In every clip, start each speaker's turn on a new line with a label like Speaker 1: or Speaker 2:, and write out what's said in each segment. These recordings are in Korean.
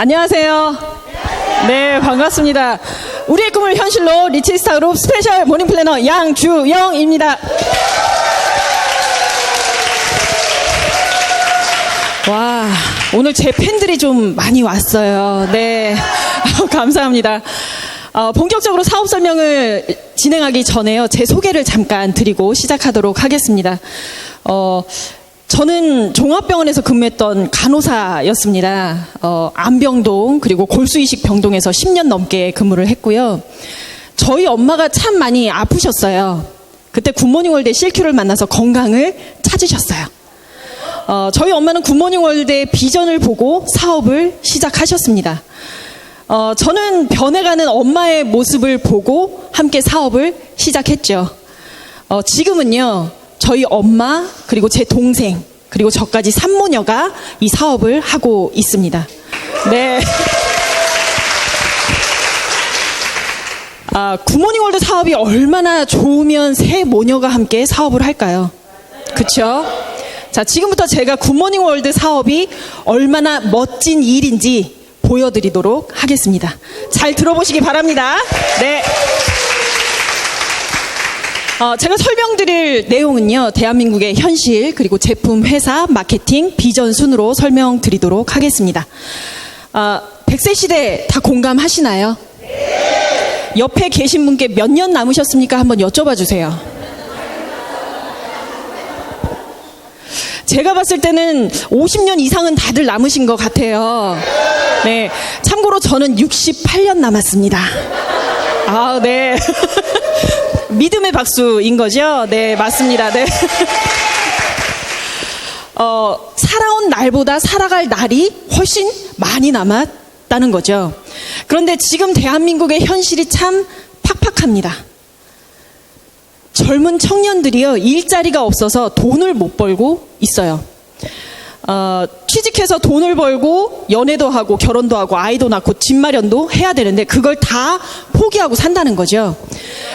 Speaker 1: 안녕하세요. 네, 반갑습니다. 우리의 꿈을 현실로 리치스타 그룹 스페셜 모닝 플래너 양주영입니다. 와, 오늘 제 팬들이 좀 많이 왔어요. 네, 감사합니다. 본격적으로 사업 설명을 진행하기 전에요, 제 소개를 잠깐 드리고 시작하도록 하겠습니다. 저는 종합병원에서 근무했던 간호사였습니다. 안병동 그리고 골수이식 병동에서 10년 넘게 근무를 했고요. 저희 엄마가 참 많이 아프셨어요. 그때 굿모닝월드의 CQ를 만나서 건강을 찾으셨어요. 저희 엄마는 굿모닝월드의 비전을 보고 사업을 시작하셨습니다. 저는 변해가는 엄마의 모습을 보고 함께 사업을 시작했죠. 지금은요, 저희 엄마 그리고 제 동생 그리고 저까지 3모녀가 이 사업을 하고 있습니다. 네. 굿모닝월드 사업이 얼마나 좋으면 세 모녀가 함께 사업을 할까요? 그쵸? 자, 지금부터 제가 굿모닝월드 사업이 얼마나 멋진 일인지 보여드리도록 하겠습니다. 잘 들어보시기 바랍니다. 네. 제가 설명드릴 내용은요, 대한민국의 현실 그리고 제품, 회사, 마케팅, 비전 순으로 설명드리도록 하겠습니다. 100세 시대 다 공감하시나요? 네. 옆에 계신 분께 몇 년 남으셨습니까? 한번 여쭤봐 주세요. 제가 봤을 때는 50년 이상은 다들 남으신 것 같아요. 네, 참고로 저는 68년 남았습니다. 네. 믿음의 박수인 거죠? 네, 맞습니다. 네. 살아온 날보다 살아갈 날이 훨씬 많이 남았다는 거죠. 그런데 지금 대한민국의 현실이 참 팍팍합니다. 젊은 청년들이요, 일자리가 없어서 돈을 못 벌고 있어요. 취직해서 돈을 벌고 연애도 하고 결혼도 하고 아이도 낳고 집 마련도 해야 되는데 그걸 다 포기하고 산다는 거죠.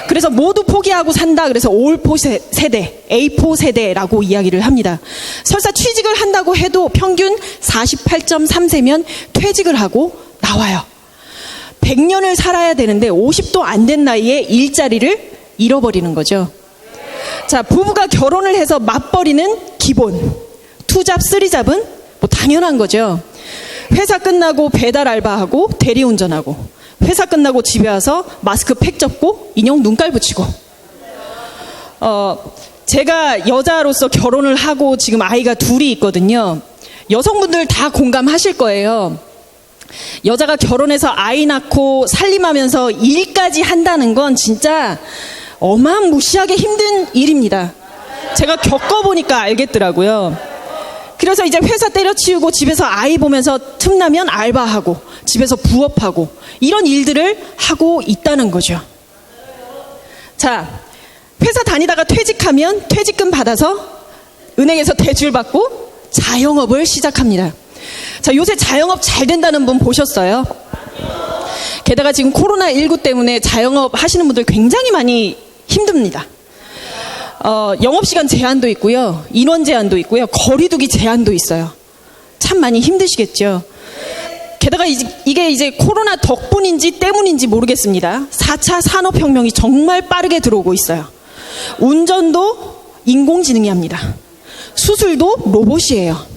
Speaker 1: 그래서 모두 포기하고 산다. 그래서 올포 세대, A4 세대라고 이야기를 합니다. 설사 취직을 한다고 해도 평균 48.3세면 퇴직을 하고 나와요. 100년을 살아야 되는데 50도 안 된 나이에 일자리를 잃어버리는 거죠. 자, 부부가 결혼을 해서 맞벌이는 기본. 투잡, 쓰리잡은 뭐 당연한 거죠. 회사 끝나고 배달 알바하고 대리운전하고, 회사 끝나고 집에 와서 마스크 팩 접고 인형 눈깔 붙이고. 제가 여자로서 결혼을 하고 지금 아이가 둘이 있거든요. 여성분들 다 공감하실 거예요. 여자가 결혼해서 아이 낳고 살림하면서 일까지 한다는 건 진짜 어마무시하게 힘든 일입니다. 제가 겪어보니까 알겠더라고요. 그래서 이제 회사 때려치우고 집에서 아이 보면서 틈나면 알바하고 집에서 부업하고 이런 일들을 하고 있다는 거죠. 자, 회사 다니다가 퇴직하면 퇴직금 받아서 은행에서 대출 받고 자영업을 시작합니다. 자, 요새 자영업 잘 된다는 분 보셨어요? 게다가 지금 코로나19 때문에 자영업 하시는 분들 굉장히 많이 힘듭니다. 영업시간 제한도 있고요, 인원 제한도 있고요, 거리두기 제한도 있어요. 참 많이 힘드시겠죠. 게다가 이게 이제 코로나 덕분인지 때문인지 모르겠습니다. 4차 산업혁명이 정말 빠르게 들어오고 있어요. 운전도 인공지능이 합니다. 수술도 로봇이에요.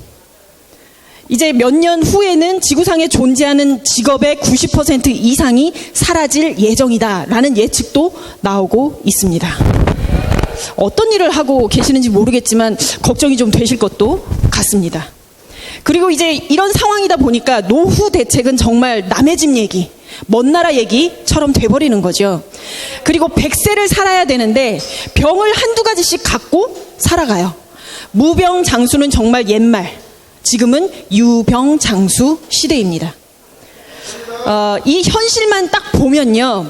Speaker 1: 이제 몇 년 후에는 지구상에 존재하는 직업의 90% 이상이 사라질 예정이다라는 예측도 나오고 있습니다. 어떤 일을 하고 계시는지 모르겠지만 걱정이 좀 되실 것도 같습니다. 그리고 이제 이런 상황이다 보니까 노후 대책은 정말 남의 집 얘기, 먼 나라 얘기처럼 돼버리는 거죠. 그리고 100세를 살아야 되는데 병을 한두 가지씩 갖고 살아가요. 무병장수는 정말 옛말, 지금은 유병장수 시대입니다. 이 현실만 딱 보면요,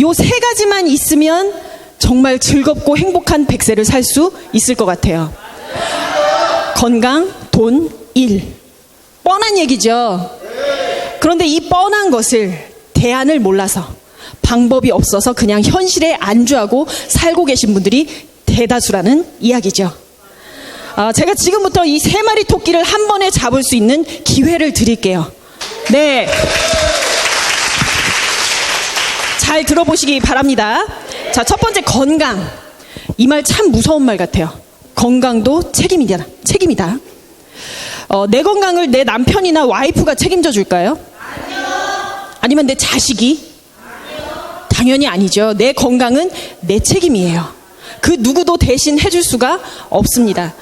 Speaker 1: 요 세 가지만 있으면 정말 즐겁고 행복한 100세를 살 수 있을 것 같아요. 건강, 돈, 일. 뻔한 얘기죠. 그런데 이 뻔한 것을 대안을 몰라서, 방법이 없어서 그냥 현실에 안주하고 살고 계신 분들이 대다수라는 이야기죠. 제가 지금부터 이 3마리 토끼를 한 번에 잡을 수 있는 기회를 드릴게요. 네. 잘 들어보시기 바랍니다. 자, 첫 번째 건강. 이 말 참 무서운 말 같아요. 건강도 책임이다. 내 건강을 내 남편이나 와이프가 책임져 줄까요? 아니면 내 자식이? 당연히 아니죠. 내 건강은 내 책임이에요. 그 누구도 대신 해줄 수가 없습니다.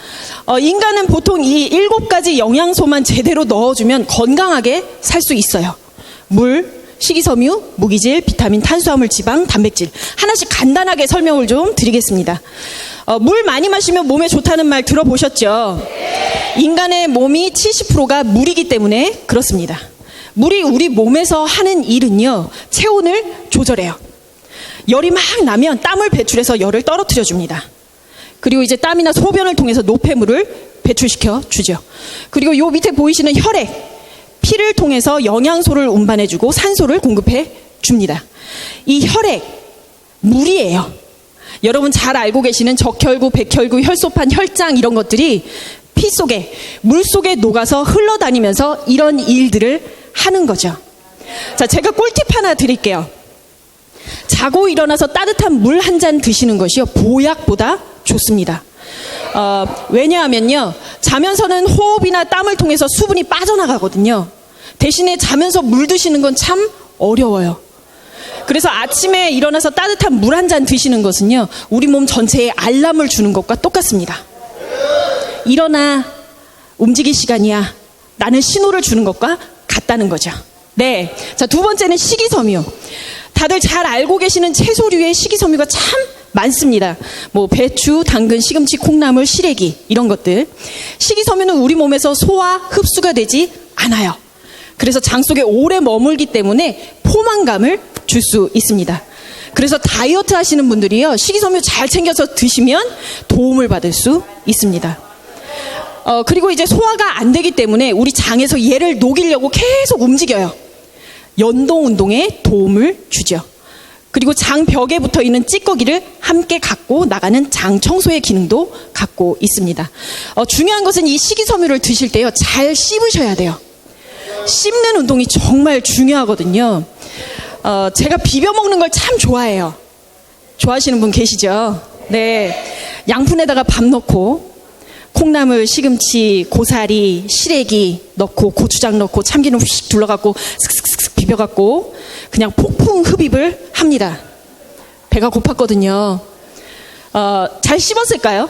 Speaker 1: 인간은 보통 이 7가지 영양소만 제대로 넣어주면 건강하게 살 수 있어요. 물, 식이섬유, 무기질, 비타민, 탄수화물, 지방, 단백질. 하나씩 간단하게 설명을 좀 드리겠습니다. 물 많이 마시면 몸에 좋다는 말 들어보셨죠? 인간의 몸이 70%가 물이기 때문에 그렇습니다. 물이 우리 몸에서 하는 일은요, 체온을 조절해요. 열이 막 나면 땀을 배출해서 열을 떨어뜨려 줍니다. 그리고 이제 땀이나 소변을 통해서 노폐물을 배출시켜 주죠. 그리고 요 밑에 보이시는 혈액, 피를 통해서 영양소를 운반해주고 산소를 공급해 줍니다. 이 혈액, 물이에요. 여러분 잘 알고 계시는 적혈구, 백혈구, 혈소판, 혈장 이런 것들이 피 속에, 물 속에 녹아서 흘러다니면서 이런 일들을 하는 거죠. 자, 제가 꿀팁 하나 드릴게요. 자고 일어나서 따뜻한 물 한 잔 드시는 것이요, 보약보다 좋습니다. 왜냐하면요, 자면서는 호흡이나 땀을 통해서 수분이 빠져나가거든요. 대신에 자면서 물 드시는 건 참 어려워요. 그래서 아침에 일어나서 따뜻한 물 한 잔 드시는 것은요, 우리 몸 전체에 알람을 주는 것과 똑같습니다. 일어나, 움직일 시간이야. 나는 신호를 주는 것과 같다는 거죠. 네. 자, 두 번째는 식이섬유. 다들 잘 알고 계시는 채소류의 식이섬유가 참 많습니다. 뭐 배추, 당근, 시금치, 콩나물, 시래기 이런 것들. 식이섬유는 우리 몸에서 소화, 흡수가 되지 않아요. 그래서 장 속에 오래 머물기 때문에 포만감을 줄 수 있습니다. 그래서 다이어트 하시는 분들이요, 식이섬유 잘 챙겨서 드시면 도움을 받을 수 있습니다. 그리고 이제 소화가 안 되기 때문에 우리 장에서 얘를 녹이려고 계속 움직여요. 연동 운동에 도움을 주죠. 그리고 장 벽에 붙어 있는 찌꺼기를 함께 갖고 나가는 장 청소의 기능도 갖고 있습니다. 중요한 것은 이 식이섬유를 드실 때요, 잘 씹으셔야 돼요. 씹는 운동이 정말 중요하거든요. 제가 비벼 먹는 걸 참 좋아해요. 좋아하시는 분 계시죠? 네. 양푼에다가 밥 넣고 콩나물, 시금치, 고사리, 시래기 넣고 고추장 넣고 참기름 휙 둘러갖고 슥슥슥 비벼갖고 그냥 폭풍 흡입을 합니다. 배가 고팠거든요. 잘 씹었을까요?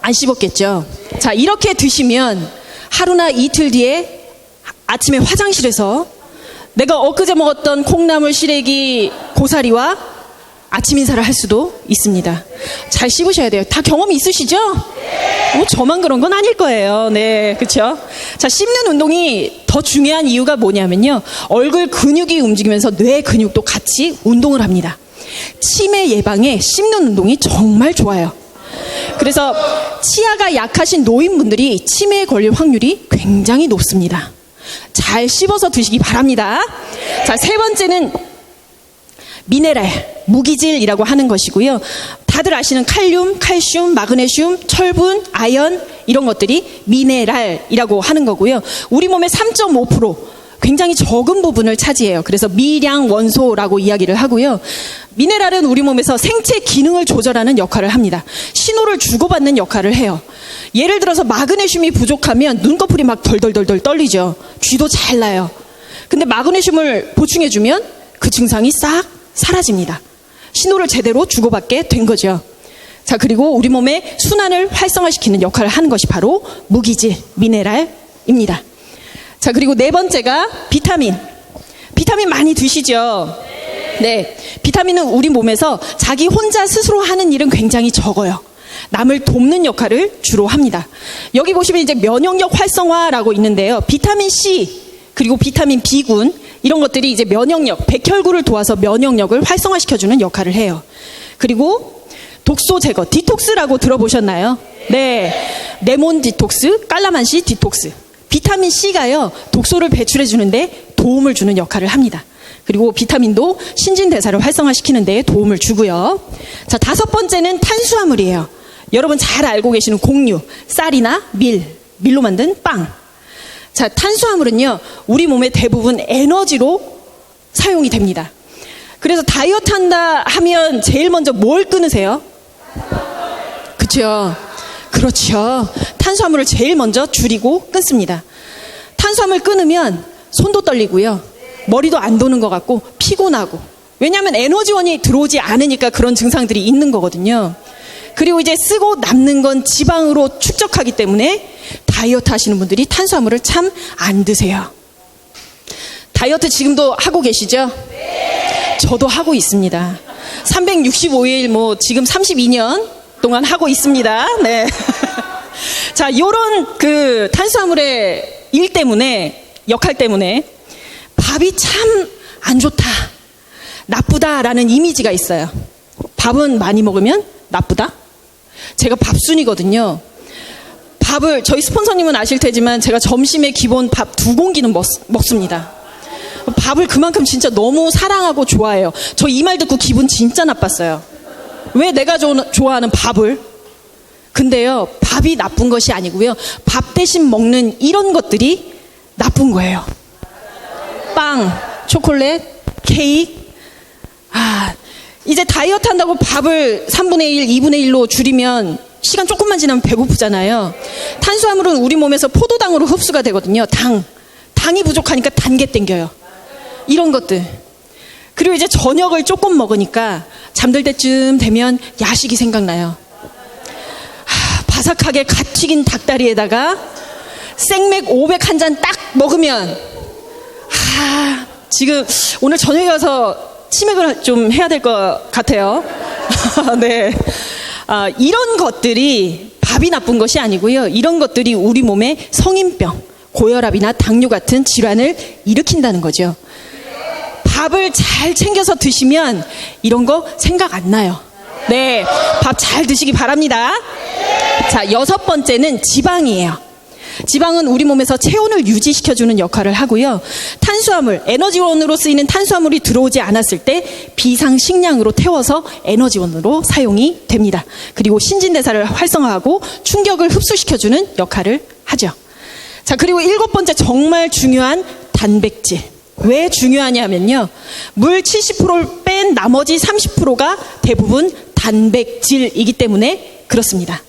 Speaker 1: 안 씹었겠죠. 자, 이렇게 드시면 하루나 이틀 뒤에 아침에 화장실에서 내가 엊그제 먹었던 콩나물, 시래기, 고사리와 아침 인사를 할 수도 있습니다. 잘 씹으셔야 돼요. 다 경험이 있으시죠? 뭐 저만 그런 건 아닐 거예요. 네, 그렇죠? 자, 씹는 운동이 더 중요한 이유가 뭐냐면요, 얼굴 근육이 움직이면서 뇌 근육도 같이 운동을 합니다. 치매 예방에 씹는 운동이 정말 좋아요. 그래서 치아가 약하신 노인분들이 치매에 걸릴 확률이 굉장히 높습니다. 잘 씹어서 드시기 바랍니다. 자, 세 번째는 미네랄, 무기질이라고 하는 것이고요. 다들 아시는 칼륨, 칼슘, 마그네슘, 철분, 아연 이런 것들이 미네랄이라고 하는 거고요. 우리 몸의 3.5%, 굉장히 적은 부분을 차지해요. 그래서 미량 원소라고 이야기를 하고요. 미네랄은 우리 몸에서 생체 기능을 조절하는 역할을 합니다. 신호를 주고받는 역할을 해요. 예를 들어서 마그네슘이 부족하면 눈꺼풀이 막 덜덜덜덜 떨리죠. 쥐도 잘 나요. 근데 마그네슘을 보충해주면 그 증상이 싹 사라집니다. 신호를 제대로 주고받게 된 거죠. 자, 그리고 우리 몸의 순환을 활성화시키는 역할을 하는 것이 바로 무기질, 미네랄입니다. 자, 그리고 네 번째가 비타민. 비타민 많이 드시죠? 네. 비타민은 우리 몸에서 자기 혼자 스스로 하는 일은 굉장히 적어요. 남을 돕는 역할을 주로 합니다. 여기 보시면 이제 면역력 활성화라고 있는데요. 비타민 C, 그리고 비타민 B군, 이런 것들이 이제 면역력, 백혈구를 도와서 면역력을 활성화시켜주는 역할을 해요. 그리고 독소 제거, 디톡스라고 들어보셨나요? 네. 레몬 디톡스, 깔라만시 디톡스. 비타민 C가요, 독소를 배출해주는데 도움을 주는 역할을 합니다. 그리고 비타민도 신진대사를 활성화시키는 데 도움을 주고요. 자, 다섯 번째는 탄수화물이에요. 여러분 잘 알고 계시는 곡류, 쌀이나 밀로 만든 빵. 자, 탄수화물은요, 우리 몸의 대부분 에너지로 사용이 됩니다. 그래서 다이어트 한다 하면 제일 먼저 뭘 끊으세요? 그렇죠. 그렇죠. 탄수화물을 제일 먼저 줄이고 끊습니다. 탄수화물 끊으면 손도 떨리고요. 머리도 안 도는 것 같고 피곤하고. 왜냐하면 에너지원이 들어오지 않으니까 그런 증상들이 있는 거거든요. 그리고 이제 쓰고 남는 건 지방으로 축적하기 때문에 다이어트 하시는 분들이 탄수화물을 참 안 드세요. 다이어트 지금도 하고 계시죠? 네. 저도 하고 있습니다. 365일 지금 32년 동안 하고 있습니다. 네. 자, 요런 그 탄수화물의 일 때문에, 역할 때문에 밥이 참 안 좋다, 나쁘다라는 이미지가 있어요. 밥은 많이 먹으면 나쁘다? 제가 밥순이거든요. 밥을, 저희 스폰서님은 아실 테지만 제가 점심에 기본 밥 2공기는 먹습니다. 밥을 그만큼 진짜 너무 사랑하고 좋아해요. 저 이 말 듣고 기분 진짜 나빴어요. 왜 내가 좋아하는 밥을? 근데요, 밥이 나쁜 것이 아니고요, 밥 대신 먹는 이런 것들이 나쁜 거예요. 빵, 초콜릿, 케이크. 이제 다이어트 한다고 밥을 3분의 1, 2분의 1로 줄이면 시간 조금만 지나면 배고프잖아요. 탄수화물은 우리 몸에서 포도당으로 흡수가 되거든요. 당이 부족하니까 단계 땡겨요. 이런 것들. 그리고 이제 저녁을 조금 먹으니까 잠들 때쯤 되면 야식이 생각나요. 바삭하게 갓 튀긴 닭다리에다가 생맥 500 한 잔 딱 먹으면, 지금 오늘 저녁에 가서 치맥을 좀 해야 될 것 같아요. 네. 이런 것들이 밥이 나쁜 것이 아니고요, 이런 것들이 우리 몸에 성인병, 고혈압이나 당뇨 같은 질환을 일으킨다는 거죠. 밥을 잘 챙겨서 드시면 이런 거 생각 안 나요. 네, 밥 잘 드시기 바랍니다. 자, 6번째는 지방이에요. 지방은 우리 몸에서 체온을 유지시켜주는 역할을 하고요, 탄수화물, 에너지원으로 쓰이는 탄수화물이 들어오지 않았을 때 비상식량으로 태워서 에너지원으로 사용이 됩니다. 그리고 신진대사를 활성화하고 충격을 흡수시켜주는 역할을 하죠. 자, 그리고 7번째 정말 중요한 단백질. 왜 중요하냐면요, 물 70%를 뺀 나머지 30%가 대부분 단백질이기 때문에 그렇습니다.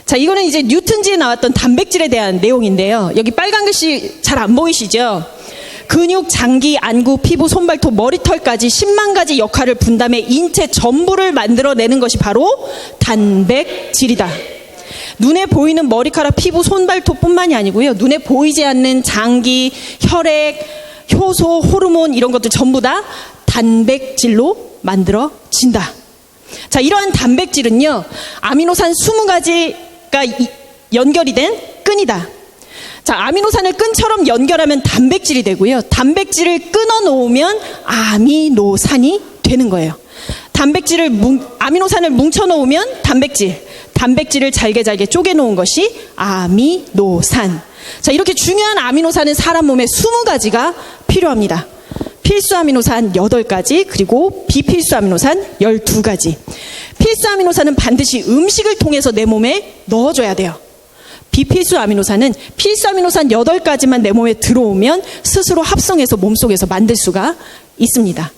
Speaker 1: 자, 이거는 이제 뉴턴지에 나왔던 단백질에 대한 내용인데요, 여기 빨간 글씨 잘 안 보이시죠? 근육, 장기, 안구, 피부, 손발톱, 머리털까지 10만 가지 역할을 분담해 인체 전부를 만들어내는 것이 바로 단백질이다. 눈에 보이는 머리카락, 피부, 손발톱뿐만이 아니고요, 눈에 보이지 않는 장기, 혈액, 효소, 호르몬 이런 것들 전부 다 단백질로 만들어진다. 자, 이러한 단백질은요, 아미노산 20가지가 연결이 된 끈이다. 자, 아미노산을 끈처럼 연결하면 단백질이 되고요, 단백질을 끊어 놓으면 아미노산이 되는 거예요. 아미노산을 뭉쳐 놓으면 단백질을 잘게 쪼개 놓은 것이 아미노산. 자, 이렇게 중요한 아미노산은 사람 몸에 20가지가 필요합니다. 필수 아미노산 8가지, 그리고 비필수 아미노산 12가지. 필수 아미노산은 반드시 음식을 통해서 내 몸에 넣어줘야 돼요. 비필수 아미노산은 필수 아미노산 8가지만 내 몸에 들어오면 스스로 합성해서 몸속에서 만들 수가 있습니다.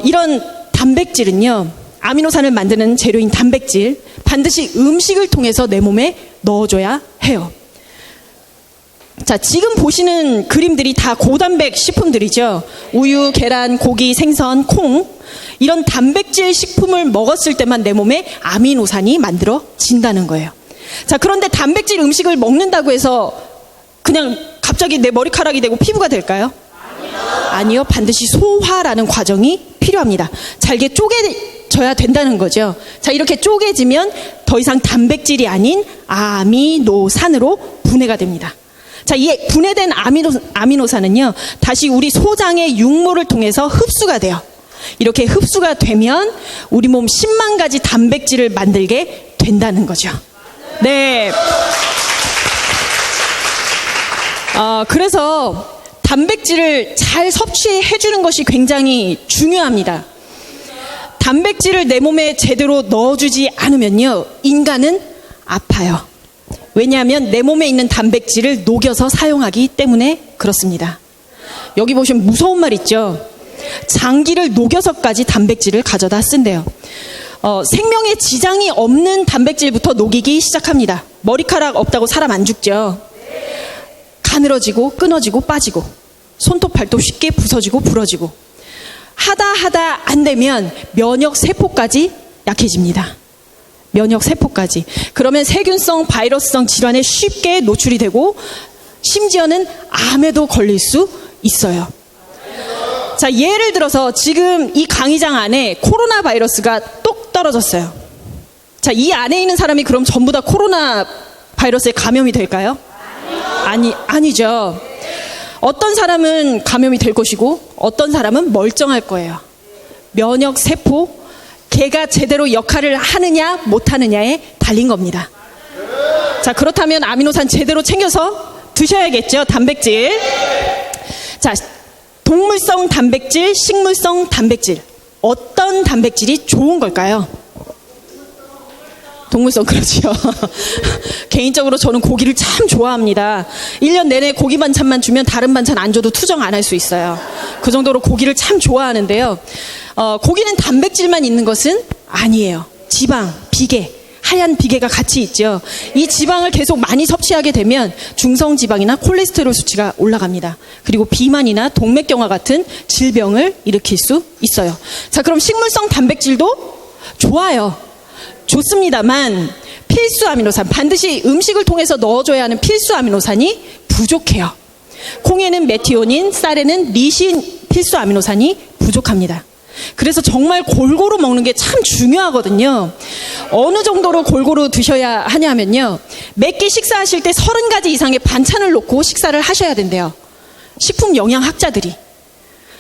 Speaker 1: 이런 단백질은요, 아미노산을 만드는 재료인 단백질, 반드시 음식을 통해서 내 몸에 넣어줘야 해요. 자, 지금 보시는 그림들이 다 고단백 식품들이죠. 우유, 계란, 고기, 생선, 콩, 이런 단백질 식품을 먹었을 때만 내 몸에 아미노산이 만들어진다는 거예요. 자, 그런데 단백질 음식을 먹는다고 해서 그냥 갑자기 내 머리카락이 되고 피부가 될까요? 아니요. 반드시 소화라는 과정이 필요합니다. 잘게 쪼개져야 된다는 거죠. 자, 이렇게 쪼개지면 더 이상 단백질이 아닌 아미노산으로 분해가 됩니다. 자, 이 분해된 아미노산은요, 다시 우리 소장의 육모를 통해서 흡수가 돼요. 이렇게 흡수가 되면 우리 몸 10만 가지 단백질을 만들게 된다는 거죠. 네. 그래서 단백질을 잘 섭취해 주는 것이 굉장히 중요합니다. 단백질을 내 몸에 제대로 넣어주지 않으면요, 인간은 아파요. 왜냐하면 내 몸에 있는 단백질을 녹여서 사용하기 때문에 그렇습니다. 여기 보시면 무서운 말 있죠. 장기를 녹여서까지 단백질을 가져다 쓴대요. 생명에 지장이 없는 단백질부터 녹이기 시작합니다. 머리카락 없다고 사람 안 죽죠. 가늘어지고 끊어지고 빠지고 손톱 발톱 쉽게 부서지고 부러지고 하다 안 되면 면역 세포까지 약해집니다. 면역 세포까지. 그러면 세균성 바이러스성 질환에 쉽게 노출이 되고 심지어는 암에도 걸릴 수 있어요. 자, 예를 들어서 지금 이 강의장 안에 코로나 바이러스가 똑 떨어졌어요. 자, 이 안에 있는 사람이 그럼 전부 다 코로나 바이러스에 감염이 될까요? 아니죠. 어떤 사람은 감염이 될 것이고 어떤 사람은 멀쩡할 거예요. 면역 세포, 걔가 제대로 역할을 하느냐 못하느냐에 달린 겁니다. 자, 그렇다면 아미노산 제대로 챙겨서 드셔야겠죠. 단백질. 자, 동물성 단백질, 식물성 단백질. 어떤 단백질이 좋은 걸까요? 동물성, 그렇죠. 개인적으로 저는 고기를 참 좋아합니다. 1년 내내 고기 반찬만 주면 다른 반찬 안 줘도 투정 안 할 수 있어요. 그 정도로 고기를 참 좋아하는데요. 고기는 단백질만 있는 것은 아니에요. 지방, 비계, 하얀 비계가 같이 있죠. 이 지방을 계속 많이 섭취하게 되면 중성지방이나 콜레스테롤 수치가 올라갑니다. 그리고 비만이나 동맥경화 같은 질병을 일으킬 수 있어요. 자, 그럼 식물성 단백질도 좋아요. 좋습니다만 필수 아미노산, 반드시 음식을 통해서 넣어줘야 하는 필수 아미노산이 부족해요. 콩에는 메티오닌, 쌀에는 리신 필수 아미노산이 부족합니다. 그래서 정말 골고루 먹는 게 참 중요하거든요. 어느 정도로 골고루 드셔야 하냐면요, 몇 끼 식사하실 때 30가지 이상의 반찬을 놓고 식사를 하셔야 된대요. 식품 영양학자들이.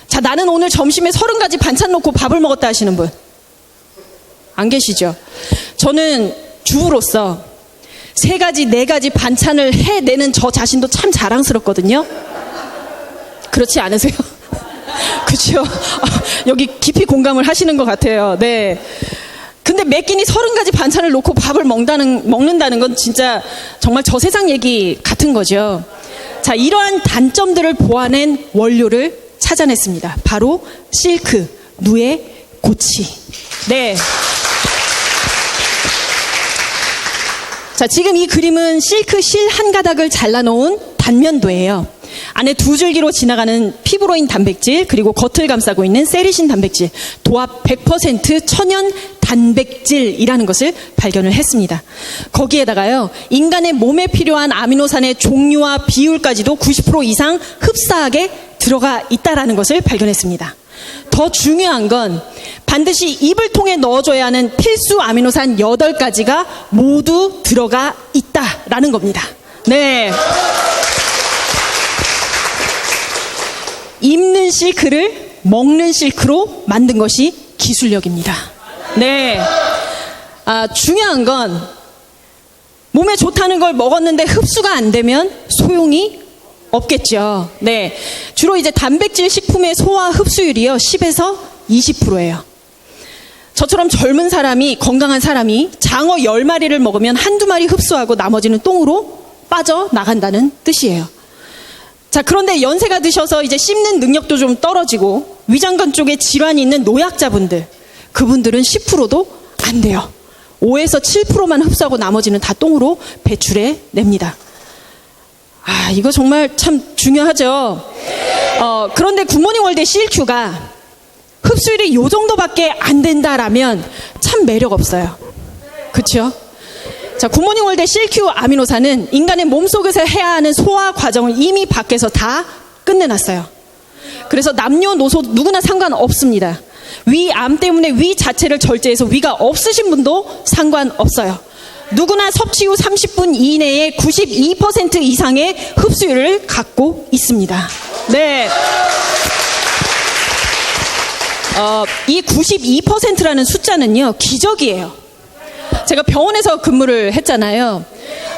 Speaker 1: 자, 나는 오늘 점심에 30가지 반찬 놓고 밥을 먹었다 하시는 분 안 계시죠? 저는 주부로서 3가지, 4가지 반찬을 해내는 저 자신도 참 자랑스럽거든요. 그렇지 않으세요? 그렇죠? 여기 깊이 공감을 하시는 것 같아요. 네. 근데 매 끼니 30가지 반찬을 놓고 밥을 먹는다는 건 진짜 정말 저 세상 얘기 같은 거죠. 자, 이러한 단점들을 보완한 원료를 찾아냈습니다. 바로 실크, 누에, 고치. 네. 자, 지금 이 그림은 실크 실 한 가닥을 잘라놓은 단면도예요. 안에 2줄기로 지나가는 피브로인 단백질, 그리고 겉을 감싸고 있는 세리신 단백질, 도합 100% 천연 단백질이라는 것을 발견을 했습니다. 거기에다가요, 인간의 몸에 필요한 아미노산의 종류와 비율까지도 90% 이상 흡사하게 들어가 있다라는 것을 발견했습니다. 더 중요한 건 반드시 입을 통해 넣어줘야 하는 필수 아미노산 8가지가 모두 들어가 있다라는 겁니다. 네. 입는 실크를 먹는 실크로 만든 것이 기술력입니다. 네. 중요한 건 몸에 좋다는 걸 먹었는데 흡수가 안 되면 소용이 없겠죠. 네. 주로 이제 단백질 식품의 소화 흡수율이요, 10에서 20%예요. 저처럼 젊은 사람이, 건강한 사람이 장어 10마리를 먹으면 한두 마리 흡수하고 나머지는 똥으로 빠져나간다는 뜻이에요. 자, 그런데 연세가 드셔서 이제 씹는 능력도 좀 떨어지고 위장관 쪽에 질환이 있는 노약자분들, 그분들은 10%도 안 돼요. 5에서 7%만 흡수하고 나머지는 다 똥으로 배출해 냅니다. 이거 정말 참 중요하죠. 그런데 굿모닝 월드의 CLQ가 흡수율이 요 정도밖에 안 된다라면 참 매력 없어요. 그렇죠? 자, 굿모닝 월드의 CLQ 아미노산은 인간의 몸속에서 해야 하는 소화 과정을 이미 밖에서 다 끝내놨어요. 그래서 남녀노소 누구나 상관없습니다. 위, 암 때문에 위 자체를 절제해서 위가 없으신 분도 상관없어요. 누구나 섭취 후 30분 이내에 92% 이상의 흡수율을 갖고 있습니다. 네. 이 92%라는 숫자는요, 기적이에요. 제가 병원에서 근무를 했잖아요.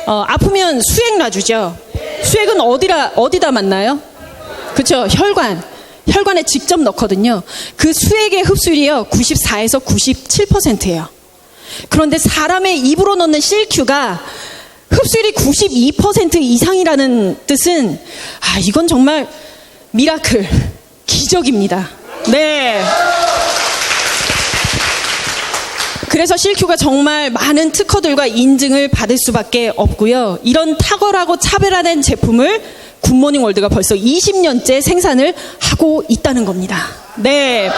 Speaker 1: 아프면 수액 놔주죠. 수액은 어디다 맞나요? 그렇죠. 혈관에 직접 넣거든요. 그 수액의 흡수율이요, 94에서 97%예요. 그런데 사람의 입으로 넣는 CLQ가 흡수율이 92% 이상이라는 뜻은 이건 정말 미라클, 기적입니다. 네. 그래서 실큐가 정말 많은 특허들과 인증을 받을 수밖에 없고요. 이런 탁월하고 차별화된 제품을 굿모닝 월드가 벌써 20년째 생산을 하고 있다는 겁니다. 네.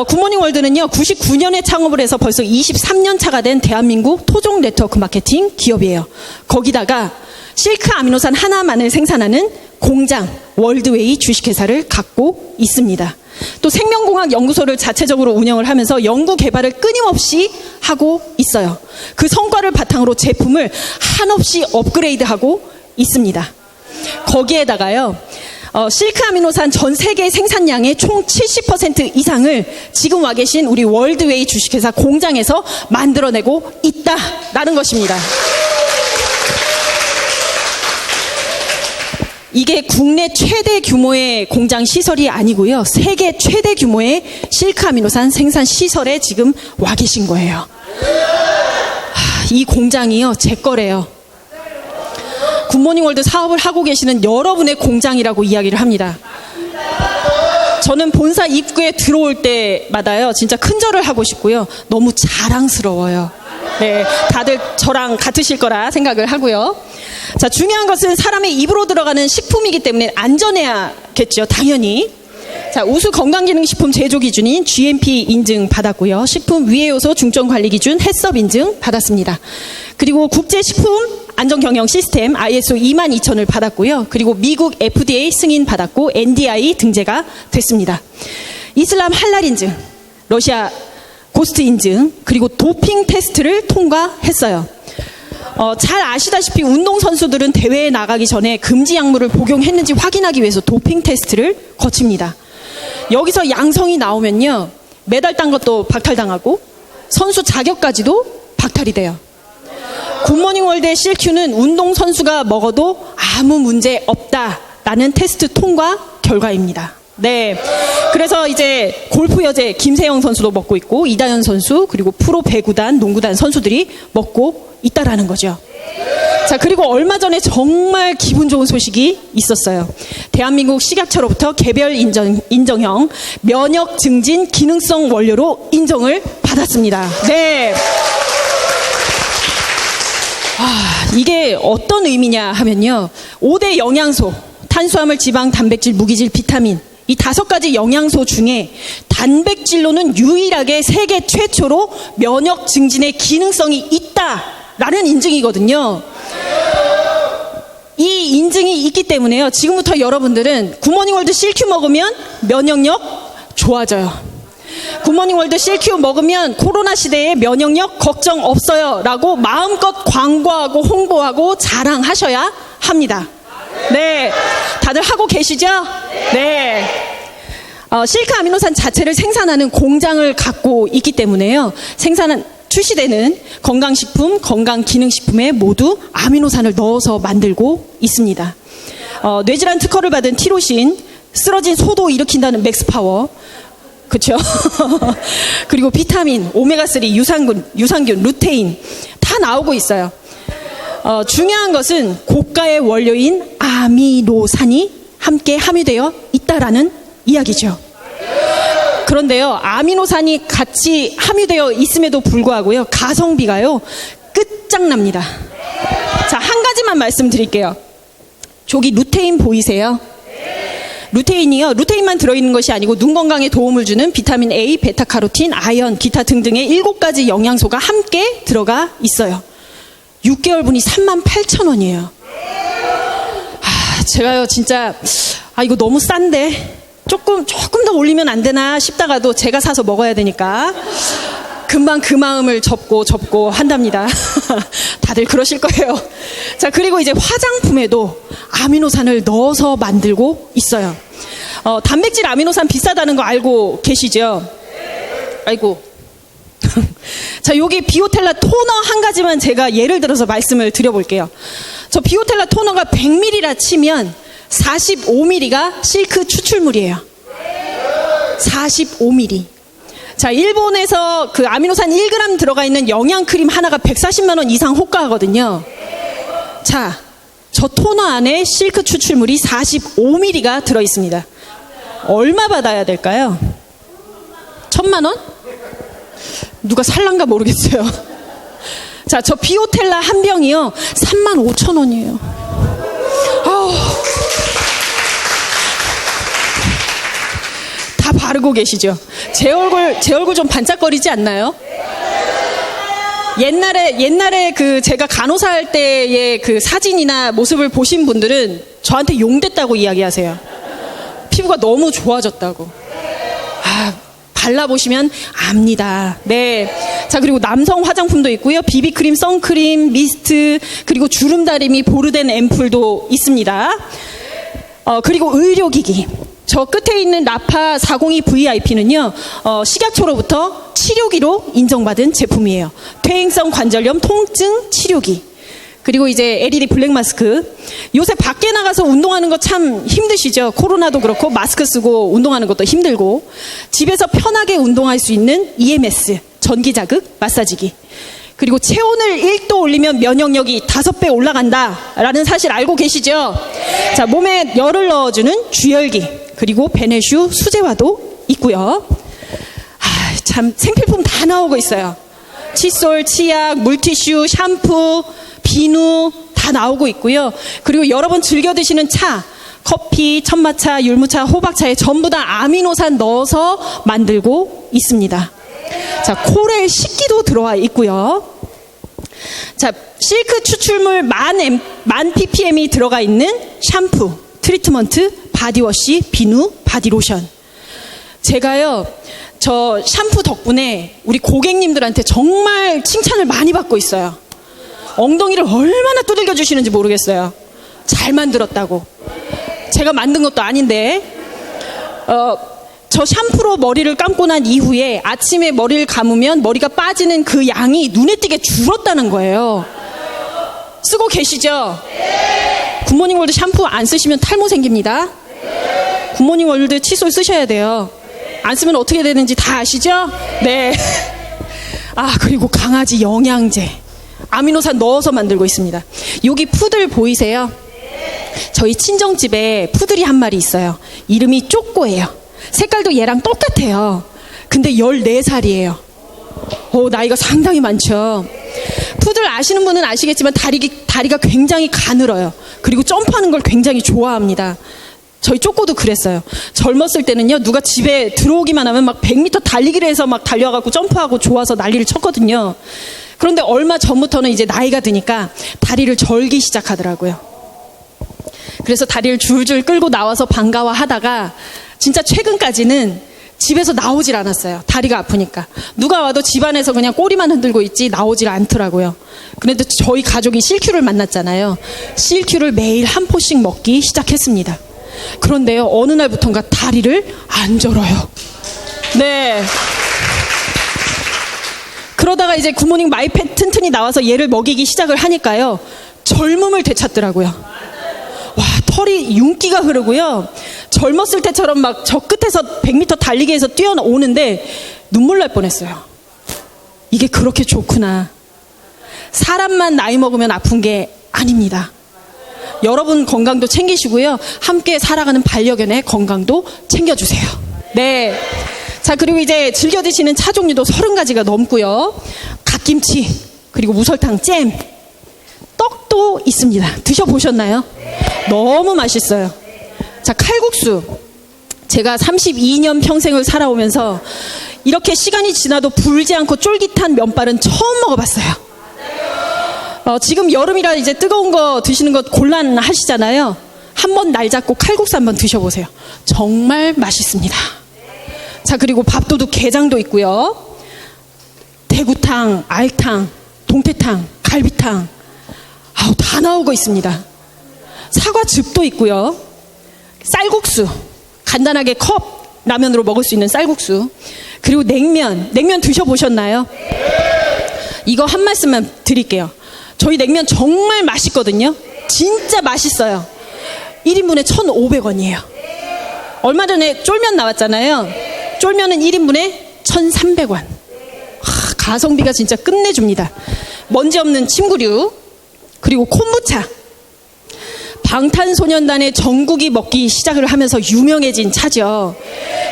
Speaker 1: 굿모닝 월드는요, 99년에 창업을 해서 벌써 23년 차가 된 대한민국 토종 네트워크 마케팅 기업이에요. 거기다가 실크 아미노산 하나만을 생산하는 공장, 월드웨이 주식회사를 갖고 있습니다. 또 생명공학 연구소를 자체적으로 운영을 하면서 연구 개발을 끊임없이 하고 있어요. 그 성과를 바탕으로 제품을 한없이 업그레이드하고 있습니다. 거기에다가요, 실크 아미노산 전 세계 생산량의 총 70% 이상을 지금 와 계신 우리 월드웨이 주식회사 공장에서 만들어내고 있다라는 것입니다. 이게 국내 최대 규모의 공장 시설이 아니고요. 세계 최대 규모의 실크 아미노산 생산 시설에 지금 와 계신 거예요. 이 공장이요, 제 거래요. 굿모닝 월드 사업을 하고 계시는 여러분의 공장이라고 이야기를 합니다. 저는 본사 입구에 들어올 때마다요, 진짜 큰절을 하고 싶고요. 너무 자랑스러워요. 네, 다들 저랑 같으실 거라 생각을 하고요. 자, 중요한 것은 사람의 입으로 들어가는 식품이기 때문에 안전해야겠죠, 당연히. 자, 우수 건강기능식품 제조 기준인 GMP 인증 받았고요. 식품 위해 요소 중점 관리 기준 해썹 인증 받았습니다. 그리고 국제식품 안전경영 시스템 ISO 22000을 받았고요. 그리고 미국 FDA 승인 받았고 NDI 등재가 됐습니다. 이슬람 할랄 인증, 러시아 고스트 인증, 그리고 도핑 테스트를 통과했어요. 잘 아시다시피 운동선수들은 대회에 나가기 전에 금지 약물을 복용했는지 확인하기 위해서 도핑 테스트를 거칩니다. 여기서 양성이 나오면요, 메달 딴 것도 박탈당하고 선수 자격까지도 박탈이 돼요. 굿모닝 월드의 실큐는 운동선수가 먹어도 아무 문제 없다라는 테스트 통과 결과입니다. 네. 그래서 이제 골프 여제 김세영 선수도 먹고 있고, 이다현 선수, 그리고 프로 배구단, 농구단 선수들이 먹고 있다라는 거죠. 자, 그리고 얼마 전에 정말 기분 좋은 소식이 있었어요. 대한민국 식약처로부터 개별 인정형 면역 증진 기능성 원료로 인정을 받았습니다. 네. 이게 어떤 의미냐 하면요, 5대 영양소, 탄수화물, 지방, 단백질, 무기질, 비타민, 이 5가지 영양소 중에 단백질로는 유일하게 세계 최초로 면역 증진의 기능성이 있다라는 인증이거든요. 이 인증이 있기 때문에요, 지금부터 여러분들은 굿모닝 월드 실큐 먹으면 면역력 좋아져요. 굿모닝 월드 실큐 먹으면 코로나 시대에 면역력 걱정 없어요 라고 마음껏 광고하고 홍보하고 자랑하셔야 합니다. 네, 다들 하고 계시죠? 네. 실크 아미노산 자체를 생산하는 공장을 갖고 있기 때문에요, 출시되는 건강식품, 건강기능식품에 모두 아미노산을 넣어서 만들고 있습니다. 뇌질환 특허를 받은 티로신, 쓰러진 소도 일으킨다는 맥스파워, 그렇죠? 그리고 비타민, 오메가3, 유산균, 루테인 다 나오고 있어요. 중요한 것은 고가의 원료인 아미노산이 함께 함유되어 있다라는 이야기죠. 그런데요, 아미노산이 같이 함유되어 있음에도 불구하고요, 가성비가요 끝장납니다. 자, 한 가지만 말씀드릴게요. 저기 루테인 보이세요? 루테인이요, 루테인만 들어있는 것이 아니고 눈 건강에 도움을 주는 비타민 A, 베타카로틴, 아연, 기타 등등의 7가지 영양소가 함께 들어가 있어요. 6개월분이 38,000원이에요. 제가요 진짜 이거 너무 싼데 조금 더 올리면 안 되나 싶다가도 제가 사서 먹어야 되니까 금방 그 마음을 접고 한답니다. 다들 그러실 거예요. 자, 그리고 이제 화장품에도 아미노산을 넣어서 만들고 있어요. 단백질 아미노산 비싸다는 거 알고 계시죠? 아이고. 자, 여기 비오텔라 토너 한 가지만 제가 예를 들어서 말씀을 드려볼게요. 저 비오텔라 토너가 100ml라 치면 45ml가 실크 추출물이에요. 45ml. 자, 일본에서 그 아미노산 1g 들어가 있는 영양크림 하나가 140만 원 이상 호가하거든요. 자, 저 토너 안에 실크 추출물이 45ml가 들어있습니다. 얼마 받아야 될까요? 1,000만 원? 누가 살란가 모르겠어요. 자, 저 비오텔라 한 병이요 35,000원이에요. 다 바르고 계시죠? 제 얼굴 좀 반짝거리지 않나요? 옛날에 그 제가 간호사 할 때의 그 사진이나 모습을 보신 분들은 저한테 용됐다고 이야기하세요. 피부가 너무 좋아졌다고. 발라보시면 압니다. 네. 자, 그리고 남성 화장품도 있고요. 비비크림, 선크림, 미스트, 그리고 주름다리미, 보르덴 앰플도 있습니다. 그리고 의료기기. 저 끝에 있는 라파 402 VIP는요, 식약처로부터 치료기로 인정받은 제품이에요. 퇴행성 관절염 통증 치료기. 그리고 이제 LED 블랙 마스크. 요새 밖에 나가서 운동하는 거 참 힘드시죠? 코로나도 그렇고 마스크 쓰고 운동하는 것도 힘들고. 집에서 편하게 운동할 수 있는 EMS, 전기 자극 마사지기. 그리고 체온을 1도 올리면 면역력이 5배 올라간다라는 사실 알고 계시죠? 자, 몸에 열을 넣어주는 주열기. 그리고 베네슈 수제화도 있고요. 참 생필품 다 나오고 있어요. 칫솔, 치약, 물티슈, 샴푸, 비누 다 나오고 있고요. 그리고 여러분 즐겨 드시는 차, 커피, 천마차, 율무차, 호박차에 전부 다 아미노산 넣어서 만들고 있습니다. 자, 코레 식기도 들어와 있고요. 자, 실크 추출물 10,000 ppm이 들어가 있는 샴푸, 트리트먼트, 바디워시, 비누, 바디로션. 제가요, 저 샴푸 덕분에 우리 고객님들한테 정말 칭찬을 많이 받고 있어요. 엉덩이를 얼마나 두들겨 주시는지 모르겠어요. 잘 만들었다고. 제가 만든 것도 아닌데, 저 샴푸로 머리를 감고 난 이후에 아침에 머리를 감으면 머리가 빠지는 그 양이 눈에 띄게 줄었다는 거예요. 쓰고 계시죠? 굿모닝 월드 샴푸 안 쓰시면 탈모 생깁니다. 굿모닝 월드 칫솔 쓰셔야 돼요. 안 쓰면 어떻게 되는지 다 아시죠? 네. 그리고 강아지 영양제. 아미노산 넣어서 만들고 있습니다. 여기 푸들 보이세요? 저희 친정집에 푸들이 한 마리 있어요. 이름이 쪼꼬예요. 색깔도 얘랑 똑같아요. 근데 14살이에요. 나이가 상당히 많죠. 푸들 아시는 분은 아시겠지만 다리가 굉장히 가늘어요. 그리고 점프하는 걸 굉장히 좋아합니다. 저희 쪼꼬도 그랬어요. 젊었을 때는요, 누가 집에 들어오기만 하면 막 100m 달리기를 해서 막 달려가고 점프하고 좋아서 난리를 쳤거든요. 그런데 얼마 전부터는 이제 나이가 드니까 다리를 절기 시작하더라고요. 그래서 다리를 줄줄 끌고 나와서 반가워하다가 진짜 최근까지는 집에서 나오질 않았어요. 다리가 아프니까. 누가 와도 집안에서 그냥 꼬리만 흔들고 있지 나오질 않더라고요. 그런데 저희 가족이 실큐를 만났잖아요. 실큐를 매일 한 포씩 먹기 시작했습니다. 그런데요, 어느 날부턴가 다리를 안 절어요. 네. 그러다가 이제 굿모닝 마이펫 튼튼이 나와서 얘를 먹이기 시작을 하니까요, 젊음을 되찾더라고요. 와, 털이 윤기가 흐르고요. 젊었을 때처럼 막 저 끝에서 100m 달리기 해서 뛰어오는데 눈물 날 뻔했어요. 이게 그렇게 좋구나. 사람만 나이 먹으면 아픈 게 아닙니다. 여러분 건강도 챙기시고요. 함께 살아가는 반려견의 건강도 챙겨주세요. 네. 자, 그리고 이제 즐겨 드시는 차 종류도 30가지가 넘고요. 갓김치, 그리고 무설탕, 잼, 떡도 있습니다. 드셔보셨나요? 너무 맛있어요. 자, 칼국수. 제가 32년 평생을 살아오면서 이렇게 시간이 지나도 불지 않고 쫄깃한 면발은 처음 먹어봤어요. 지금 여름이라 이제 뜨거운 거 드시는 것 곤란하시잖아요. 한번 날 잡고 칼국수 한번 드셔보세요. 정말 맛있습니다. 자, 그리고 밥도둑 게장도 있고요. 대구탕, 알탕, 동태탕, 갈비탕, 다 나오고 있습니다. 사과즙도 있고요. 쌀국수, 간단하게 컵 라면으로 먹을 수 있는 쌀국수. 그리고 냉면 드셔보셨나요? 이거 한 말씀만 드릴게요. 저희 냉면 정말 맛있거든요. 진짜 맛있어요. 1인분에 1,500원이에요. 얼마 전에 쫄면 나왔잖아요. 쫄면은 1인분에 1,300원. 가성비가 진짜 끝내줍니다. 먼지 없는 침구류, 그리고 콤부차. 방탄소년단의 정국이 먹기 시작을 하면서 유명해진 차죠.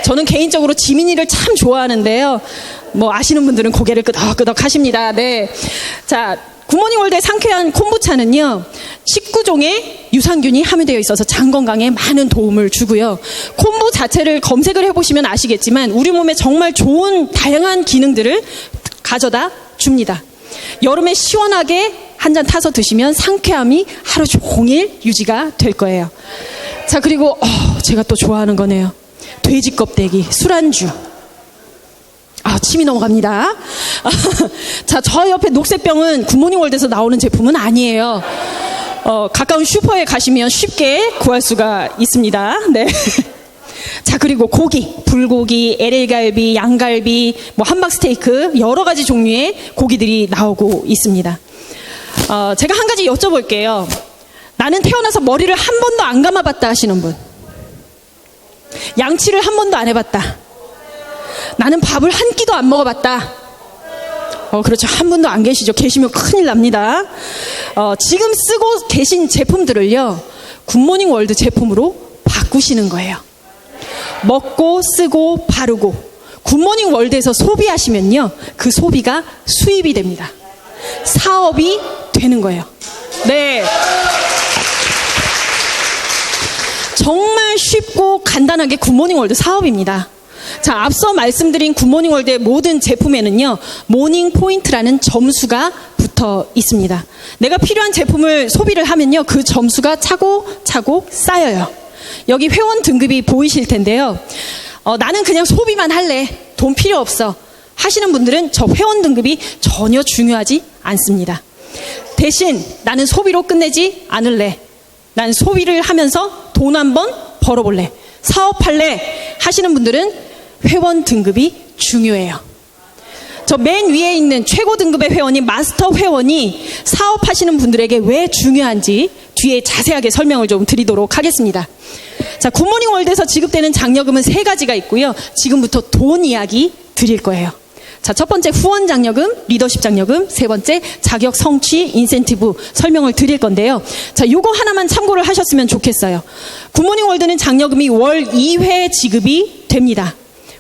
Speaker 1: 저는 개인적으로 지민이를 참 좋아하는데요. 뭐 아시는 분들은 고개를 끄덕끄덕 하십니다. 네. 자, 굿모닝 월드의 상쾌한 콤부차는요, 19종의 유산균이 함유되어 있어서 장 건강에 많은 도움을 주고요. 콤부 자체를 검색을 해보시면 아시겠지만 우리 몸에 정말 좋은 다양한 기능들을 가져다 줍니다. 여름에 시원하게 한 잔 타서 드시면 상쾌함이 하루 종일 유지가 될 거예요. 자, 그리고 제가 또 좋아하는 거네요. 돼지 껍데기, 술안주. 침이 넘어갑니다. 자, 저 옆에 녹색병은 굿모닝 월드에서 나오는 제품은 아니에요. 가까운 슈퍼에 가시면 쉽게 구할 수가 있습니다. 네. 자, 그리고 고기, 불고기, LA갈비, 양갈비, 뭐 함박스테이크, 여러 가지 종류의 고기들이 나오고 있습니다. 제가 한 가지 여쭤볼게요. 나는 태어나서 머리를 한 번도 안 감아봤다 하시는 분. 양치를 한 번도 안 해봤다. 나는 밥을 한 끼도 안 먹어봤다. 그렇죠. 한 분도 안 계시죠. 계시면 큰일 납니다. 지금 쓰고 계신 제품들을요, 굿모닝 월드 제품으로 바꾸시는 거예요. 먹고 쓰고 바르고 굿모닝 월드에서 소비하시면요, 그 소비가 수입이 됩니다. 사업이 되는 거예요. 네. 정말 쉽고 간단하게 굿모닝 월드 사업입니다. 자, 앞서 말씀드린 굿모닝 월드의 모든 제품에는요, 모닝 포인트라는 점수가 붙어 있습니다. 내가 필요한 제품을 소비를 하면요, 그 점수가 차곡차곡 쌓여요. 여기 회원 등급이 보이실 텐데요. 나는 그냥 소비만 할래. 돈 필요 없어. 하시는 분들은 저 회원 등급이 전혀 중요하지 않습니다. 대신 나는 소비로 끝내지 않을래. 난 소비를 하면서 돈 한번 벌어볼래. 사업할래. 하시는 분들은 회원 등급이 중요해요. 저 맨 위에 있는 최고 등급의 회원인 마스터 회원이 사업하시는 분들에게 왜 중요한지 뒤에 자세하게 설명을 좀 드리도록 하겠습니다. 자, 굿모닝 월드에서 지급되는 장려금은 3가지가 있고요. 지금부터 돈 이야기 드릴 거예요. 자, 첫 번째 후원 장려금, 리더십 장려금, 3번째 자격 성취 인센티브 설명을 드릴 건데요. 자, 요거 하나만 참고를 하셨으면 좋겠어요. 굿모닝 월드는 장려금이 월 2회 지급이 됩니다.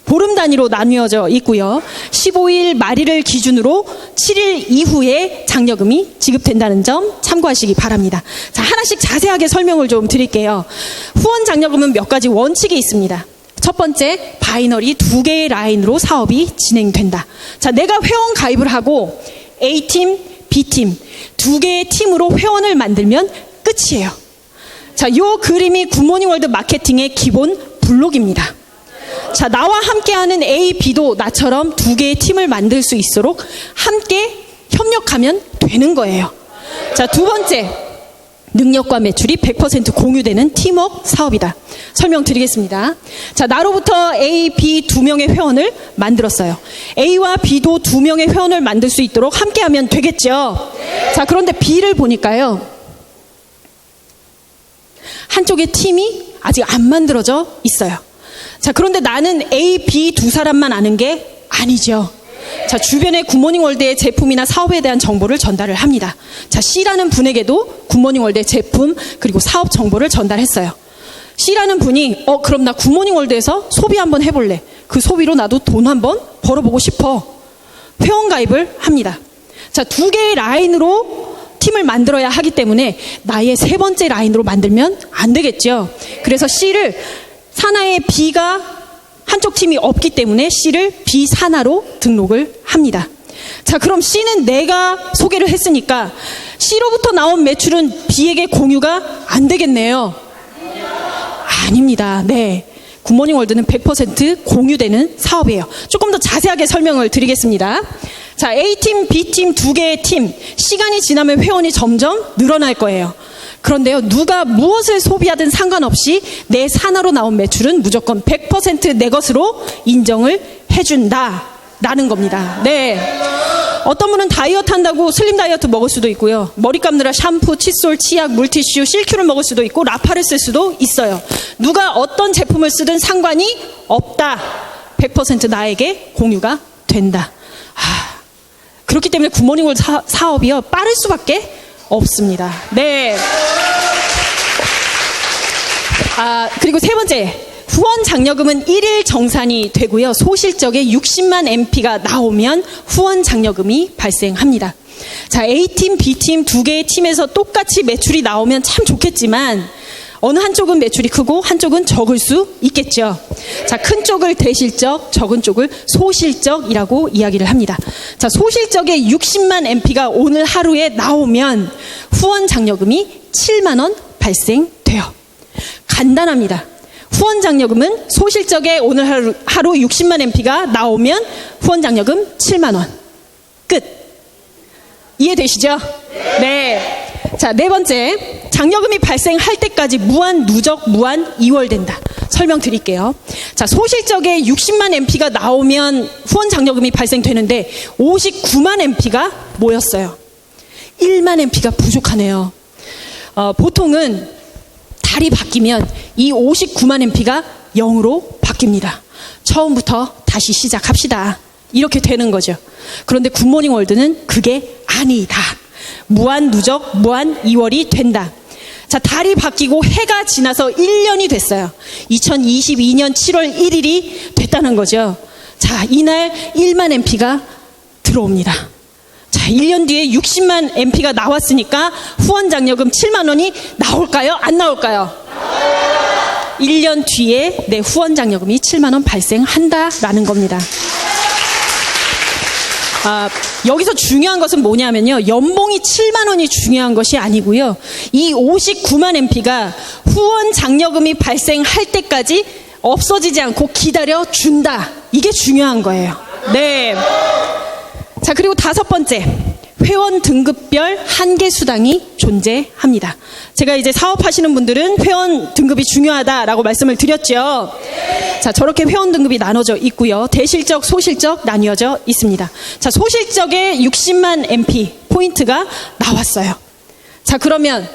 Speaker 1: 보름 단위로 나뉘어져 있고요. 15일 말일을 기준으로 7일 이후에 장려금이 지급된다는 점 참고하시기 바랍니다. 자, 하나씩 자세하게 설명을 좀 드릴게요. 후원 장려금은 몇 가지 원칙이 있습니다. 첫 번째, 바이너리 2개의 라인으로 사업이 진행된다. 자, 내가 회원 가입을 하고 A팀, B팀 2개의 팀으로 회원을 만들면 끝이에요. 자, 요 그림이 굿모닝 월드 마케팅의 기본 블록입니다. 자, 나와 함께하는 A, B도 나처럼 2개의 팀을 만들 수 있도록 함께 협력하면 되는 거예요. 자, 두 번째, 능력과 매출이 100% 공유되는 팀워크 사업이다. 설명드리겠습니다. 자, 나로부터 A, B 2명의 회원을 만들었어요. A와 B도 2명의 회원을 만들 수 있도록 함께하면 되겠죠. 자, 그런데 B를 보니까요, 한쪽의 팀이 아직 안 만들어져 있어요. 자, 그런데 나는 A, B 2사람만 아는 게 아니죠. 자, 주변에 굿모닝 월드의 제품이나 사업에 대한 정보를 전달을 합니다. 자, C라는 분에게도 굿모닝 월드의 제품 그리고 사업 정보를 전달했어요. C라는 분이 그럼 나 굿모닝 월드에서 소비 한번 해볼래. 그 소비로 나도 돈 한번 벌어보고 싶어. 회원 가입을 합니다. 자, 2개의 라인으로 팀을 만들어야 하기 때문에 나의 3번째 라인으로 만들면 안 되겠죠. 그래서 C를 산하에 B가 한쪽 팀이 없기 때문에 C를 B 산하로 등록을 합니다. 자, 그럼 C는 내가 소개를 했으니까 C로부터 나온 매출은 B에게 공유가 안 되겠네요. 아닙니다. 네. 굿모닝 월드는 100% 공유되는 사업이에요. 조금 더 자세하게 설명을 드리겠습니다. 자, A팀, B팀 2개의 팀, 시간이 지나면 회원이 점점 늘어날 거예요. 그런데요, 누가 무엇을 소비하든 상관없이 내 산하로 나온 매출은 무조건 100% 내 것으로 인정을 해준다라는 겁니다. 네. 어떤 분은 다이어트 한다고 슬림 다이어트 먹을 수도 있고요. 머리 감느라 샴푸, 칫솔, 치약, 물티슈, 실큐를 먹을 수도 있고 라파를 쓸 수도 있어요. 누가 어떤 제품을 쓰든 상관이 없다. 100% 나에게 공유가 된다. 그렇기 때문에 굿모닝 월드 사업이요, 빠를 수밖에 없습니다. 네. 그리고 세 번째, 후원 장려금은 1일 정산이 되고요. 소실적에 60만 MP가 나오면 후원 장려금이 발생합니다. 자, A팀, B팀 두 개의 팀에서 똑같이 매출이 나오면 참 좋겠지만 어느 한쪽은 매출이 크고 한쪽은 적을 수 있겠죠. 자, 큰 쪽을 대실적, 적은 쪽을 소실적이라고 이야기를 합니다. 자, 소실적에 60만 MP가 오늘 하루에 나오면 후원 장려금이 7만 원 발생돼요. 간단합니다. 후원 장려금은 소실적에 오늘 하루 60만 MP가 나오면 후원 장려금 7만 원. 끝. 이해되시죠? 네. 자, 네 번째. 장려금이 발생할 때까지 무한 누적, 무한 이월된다. 설명드릴게요. 자, 소실적에 60만 MP가 나오면 후원 장려금이 발생되는데 59만 MP가 모였어요. 1만 MP가 부족하네요. 보통은 달이 바뀌면 이 59만 MP가 0으로 바뀝니다. 처음부터 다시 시작합시다. 이렇게 되는 거죠. 그런데 굿모닝 월드는 그게 아니다. 무한 누적, 무한 이월이 된다. 자, 달이 바뀌고 해가 지나서 1년이 됐어요. 2022년 7월 1일이 됐다는 거죠. 자, 이날 1만 MP가 들어옵니다. 자, 1년 뒤에 60만 MP가 나왔으니까 후원 장려금 7만 원이 나올까요? 안 나올까요? 1년 뒤에 내 후원 장려금이 7만 원 발생한다라는 겁니다. 여기서 중요한 것은 뭐냐면요. 연봉이 7만 원이 중요한 것이 아니고요. 이 59만 MP가 후원 장려금이 발생할 때까지 없어지지 않고 기다려준다. 이게 중요한 거예요. 네. 자, 그리고 다섯 번째. 회원 등급별 한계 수당이 존재합니다. 제가 이제 사업하시는 분들은 회원 등급이 중요하다라고 말씀을 드렸죠. 자, 저렇게 회원 등급이 나눠져 있고요. 대실적, 소실적 나뉘어져 있습니다. 자, 소실적에 60만 MP 포인트가 나왔어요. 자, 그러면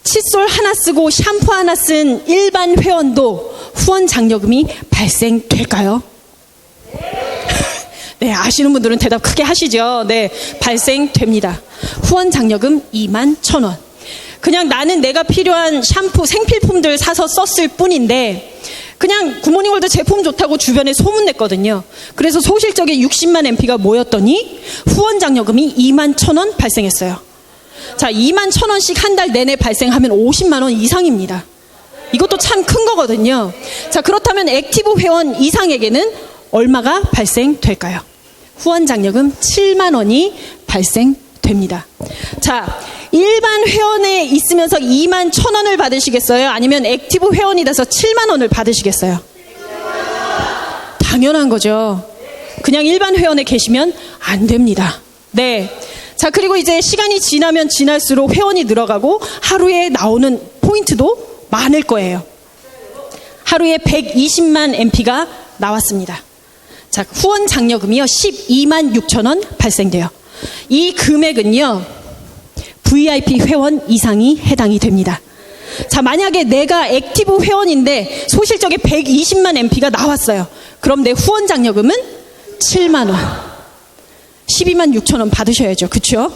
Speaker 1: 칫솔 하나 쓰고 샴푸 하나 쓴 일반 회원도 후원 장려금이 발생될까요? 네, 아시는 분들은 대답 크게 하시죠. 네, 발생됩니다. 후원 장려금 21,000원. 그냥 나는 내가 필요한 샴푸, 생필품들 사서 썼을 뿐인데 그냥 굿모닝월드 제품 좋다고 주변에 소문냈거든요. 그래서 소실적에 60만 MP가 모였더니 후원 장려금이 21,000원 발생했어요. 자, 21,000원씩 한 달 내내 발생하면 50만 원 이상입니다. 이것도 참 큰 거거든요. 자, 그렇다면 액티브 회원 이상에게는 얼마가 발생될까요? 후원 장려금 7만 원이 발생됩니다. 자, 일반 회원에 있으면서 21,000원을 받으시겠어요? 아니면 액티브 회원이 돼서 7만 원을 받으시겠어요? 당연한 거죠. 그냥 일반 회원에 계시면 안 됩니다. 네. 자, 그리고 이제 시간이 지나면 지날수록 회원이 늘어가고 하루에 나오는 포인트도 많을 거예요. 하루에 120만 MP가 나왔습니다. 자, 후원 장려금이요 12만 6천 원 발생돼요. 이 금액은요 VIP 회원 이상이 해당이 됩니다. 자, 만약에 내가 액티브 회원인데 소실적에 120만 MP가 나왔어요. 그럼 내 후원 장려금은 7만 원. 12만 6천 원 받으셔야죠. 그렇죠?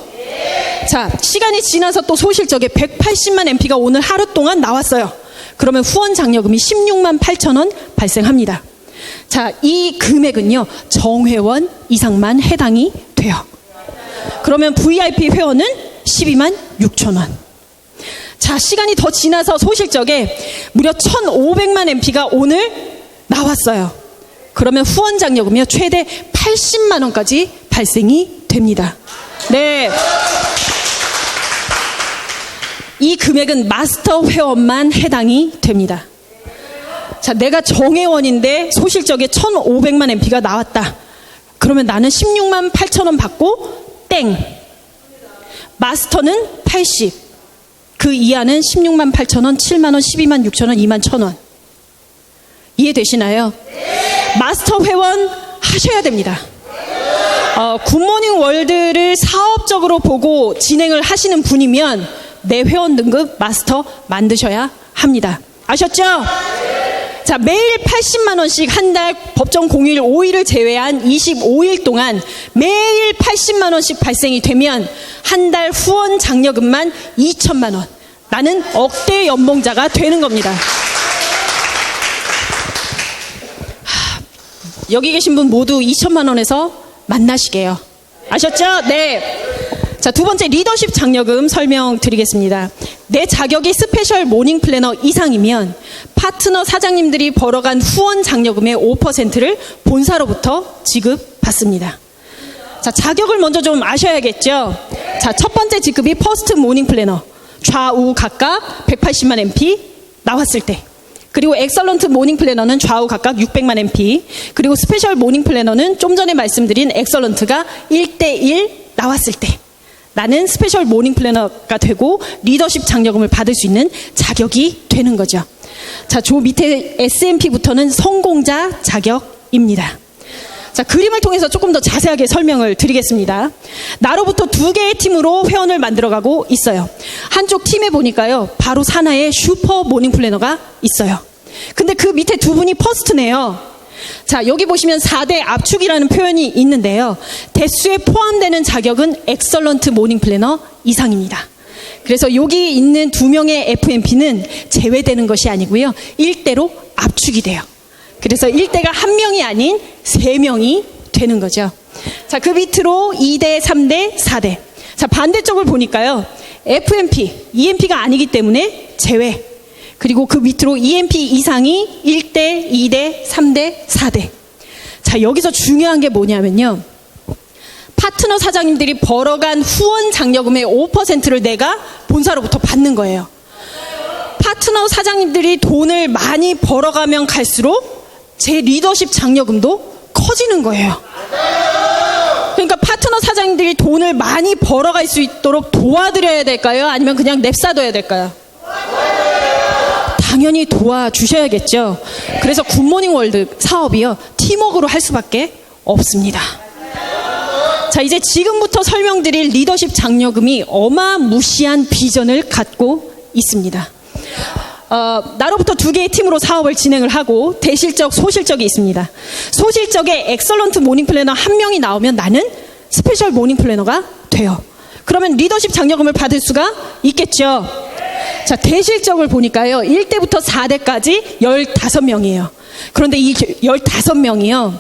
Speaker 1: 자, 시간이 지나서 또 소실적에 180만 MP가 오늘 하루 동안 나왔어요. 그러면 후원 장려금이 16만 8천 원 발생합니다. 자, 이 금액은요 정회원 이상만 해당이 돼요. 그러면 VIP 회원은 12만 6천 원. 자, 시간이 더 지나서 소실적에 무려 1,500만 MP가 오늘 나왔어요. 그러면 후원 장려금이요 최대 80만 원까지 발생이 됩니다. 네. 이 금액은 마스터 회원만 해당이 됩니다. 자, 내가 정회원인데 소실적에 1,500만 MP가 나왔다. 그러면 나는 16만 8천 원 받고 땡. 마스터는 80. 그 이하는 16만 8천 원, 7만 원, 12만 6천 원, 2만 1천 원. 이해되시나요? 네. 마스터 회원 하셔야 됩니다. 굿모닝 월드를 사업적으로 보고 진행을 하시는 분이면 내 회원 등급 마스터 만드셔야 합니다. 아셨죠? 자, 매일 80만 원씩 한 달 법정 공휴일 5일을 제외한 25일 동안 매일 80만 원씩 발생이 되면 한 달 후원 장려금만 2천만 원. 나는 억대 연봉자가 되는 겁니다. 여기 계신 분 모두 2천만 원에서 만나시게요. 아셨죠? 네. 자, 두 번째 리더십 장려금 설명드리겠습니다. 내 자격이 스페셜 모닝 플래너 이상이면 파트너 사장님들이 벌어간 후원 장려금의 5%를 본사로부터 지급받습니다. 자, 자격을 먼저 좀 아셔야겠죠. 자, 첫 번째 직급이 퍼스트 모닝 플래너. 좌우 각각 180만 MP 나왔을 때. 그리고 엑설런트 모닝 플래너는 좌우 각각 600만 MP. 그리고 스페셜 모닝 플래너는 좀 전에 말씀드린 엑설런트가 1대1 나왔을 때. 나는 스페셜 모닝 플래너가 되고 리더십 장려금을 받을 수 있는 자격이 되는 거죠. 자, 저 밑에 S&P부터는 성공자 자격입니다. 자, 그림을 통해서 조금 더 자세하게 설명을 드리겠습니다. 나로부터 2개의 팀으로 회원을 만들어가고 있어요. 한쪽 팀에 보니까요, 바로 산하에 슈퍼 모닝 플래너가 있어요. 근데 그 밑에 두 분이 퍼스트네요. 자, 여기 보시면 4대 압축이라는 표현이 있는데요. 대수에 포함되는 자격은 엑설런트 모닝 플래너 이상입니다. 그래서 여기 있는 2명의 FMP는 제외되는 것이 아니고요. 1대로 압축이 돼요. 그래서 1대가 1명이 아닌 3명이 되는 거죠. 자, 그 밑으로 2대, 3대, 4대. 자, 반대쪽을 보니까요. FMP, EMP가 아니기 때문에 제외. 그리고 그 밑으로 EMP 이상이 1대, 2대, 3대, 4대. 자, 여기서 중요한 게 뭐냐면요. 파트너 사장님들이 벌어간 후원 장려금의 5%를 내가 본사로부터 받는 거예요. 파트너 사장님들이 돈을 많이 벌어가면 갈수록 제 리더십 장려금도 커지는 거예요. 그러니까 파트너 사장님들이 돈을 많이 벌어갈 수 있도록 도와드려야 될까요? 아니면 그냥 냅사둬야 될까요? 당연히 도와주셔야겠죠. 그래서 굿모닝 월드 사업이요, 팀워크로 할 수밖에 없습니다. 자, 이제 지금부터 설명드릴 리더십 장려금이 어마무시한 비전을 갖고 있습니다. 나로부터 2개의 팀으로 사업을 진행을 하고 대실적, 소실적이 있습니다. 소실적에 엑설런트 모닝 플래너 1명이 나오면 나는 스페셜 모닝 플래너가 돼요. 그러면 리더십 장려금을 받을 수가 있겠죠. 자, 대실적을 보니까요, 1대부터 4대까지 15명이에요. 그런데 이 15명이요,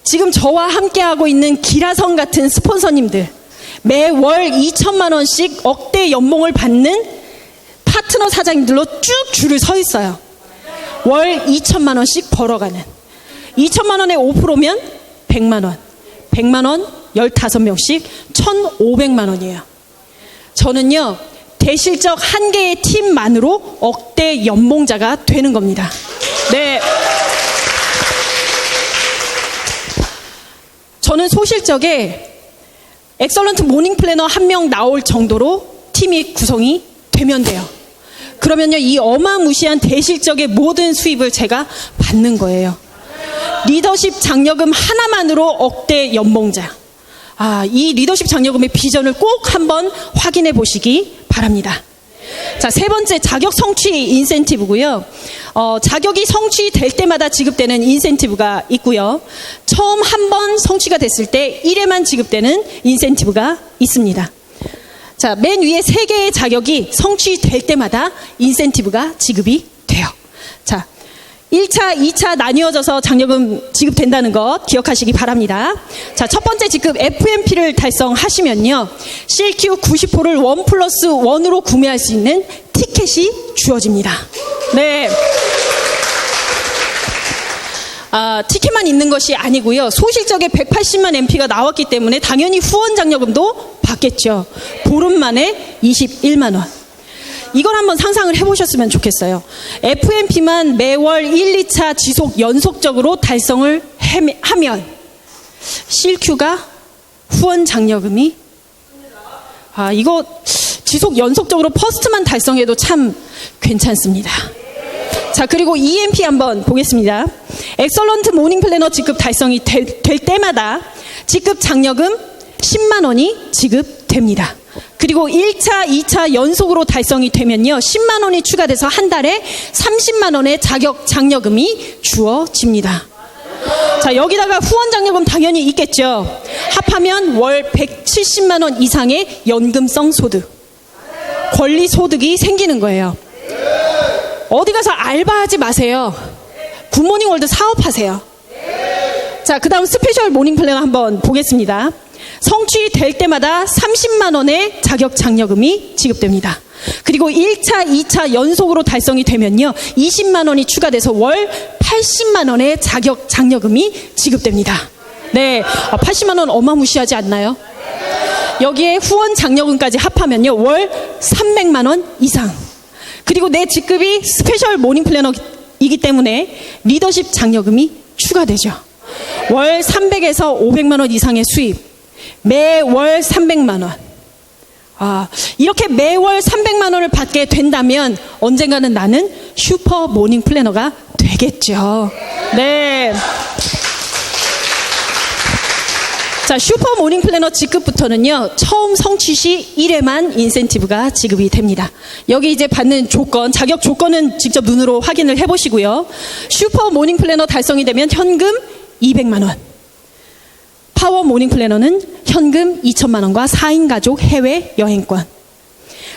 Speaker 1: 지금 저와 함께하고 있는 기라성 같은 스폰서님들, 매월 2천만 원씩 억대 연봉을 받는 파트너 사장님들로 쭉 줄을 서 있어요. 월 2천만 원씩 벌어가는. 2천만 원의 5%면 100만 원. 100만 원 15명씩 1,500만 원이에요. 저는요, 대실적 1개의 팀만으로 억대 연봉자가 되는 겁니다. 네. 저는 소실적에 엑설런트 모닝 플래너 1명 나올 정도로 팀이 구성이 되면 돼요. 그러면요, 이 어마무시한 대실적의 모든 수입을 제가 받는 거예요. 리더십 장려금 하나만으로 억대 연봉자. 이 리더십 장려금의 비전을 꼭 한번 확인해 보시기 바랍니다. 자, 세 번째, 자격 성취 인센티브고요. 자격이 성취될 때마다 지급되는 인센티브가 있고요. 처음 한 번 성취가 됐을 때 1회만 지급되는 인센티브가 있습니다. 자, 맨 위에 3개의 자격이 성취될 때마다 인센티브가 지급이 돼요. 자, 1차, 2차 나뉘어져서 장려금 지급된다는 것 기억하시기 바랍니다. 자, 첫 번째 직급 FMP를 달성하시면요, CLQ 90호를 1+1으로 구매할 수 있는 티켓이 주어집니다. 네. 티켓만 있는 것이 아니고요, 소실적에 180만 MP가 나왔기 때문에 당연히 후원 장려금도 받겠죠. 보름 만에 21만 원. 이걸 한번 상상을 해보셨으면 좋겠어요. FMP만 매월 1, 2차 지속 연속적으로 달성을 하면 CLQ가 후원 장려금이 이거 지속 연속적으로 퍼스트만 달성해도 참 괜찮습니다. 자, 그리고 EMP 한번 보겠습니다. 엑설런트 모닝 플래너 직급 달성이 될 때마다 직급 장려금 10만 원이 지급됩니다. 그리고 1차, 2차 연속으로 달성이 되면요, 10만 원이 추가돼서 한 달에 30만 원의 자격 장려금이 주어집니다. 자, 여기다가 후원 장려금 당연히 있겠죠. 합하면 월 170만 원 이상의 연금성 소득. 권리 소득이 생기는 거예요. 어디 가서 알바하지 마세요. 굿모닝 월드 사업하세요. 자, 그 다음 스페셜 모닝 플래너 한번 보겠습니다. 성취될 때마다 30만 원의 자격 장려금이 지급됩니다. 그리고 1차, 2차 연속으로 달성이 되면요, 20만 원이 추가돼서 월 80만 원의 자격 장려금이 지급됩니다. 네, 80만 원 어마무시하지 않나요? 여기에 후원 장려금까지 합하면요, 월 300만 원 이상. 그리고 내 직급이 스페셜 모닝 플래너이기 때문에 리더십 장려금이 추가되죠. 월 300에서 500만 원 이상의 수입, 매월 300만 원. 이렇게 매월 300만 원을 받게 된다면 언젠가는 나는 슈퍼 모닝 플래너가 되겠죠. 네. 자, 슈퍼 모닝 플래너 직급부터는요, 처음 성취 시 1회만 인센티브가 지급이 됩니다. 여기 이제 받는 조건, 자격 조건은 직접 눈으로 확인을 해보시고요. 슈퍼 모닝 플래너 달성이 되면 현금 200만 원. 파워 모닝 플래너는 현금 2천만 원과 4인 가족 해외 여행권.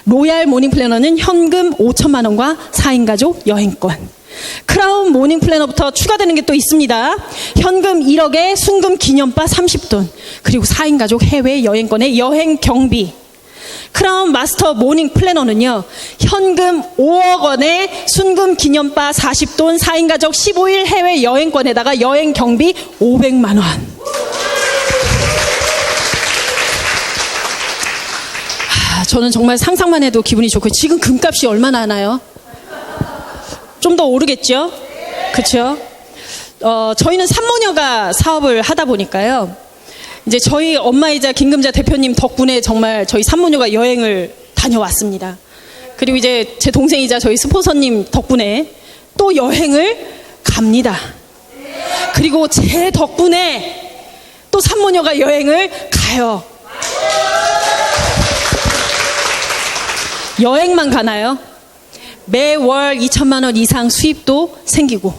Speaker 1: 로얄 모닝 플래너는 현금 5천만 원과 4인 가족 여행권. 크라운 모닝 플래너부터 추가되는 게 또 있습니다. 현금 1억에 순금 기념바 30돈, 그리고 4인 가족 해외 여행권의 여행 경비. 크라운 마스터 모닝 플래너는요, 현금 5억 원에 순금 기념바 40돈, 4인 가족 15일 해외 여행권에다가 여행 경비 500만 원. 저는 정말 상상만 해도 기분이 좋고, 지금 금값이 얼마나 하나요? 좀 더 오르겠죠? 그렇죠? 저희는 산모녀가 사업을 하다 보니까요, 이제 저희 엄마이자 김금자 대표님 덕분에 정말 저희 산모녀가 여행을 다녀왔습니다. 그리고 이제 제 동생이자 저희 스폰서님 덕분에 또 여행을 갑니다. 그리고 제 덕분에 또 산모녀가 여행을 가요. 여행만 가나요? 매월 2천만 원 이상 수입도 생기고,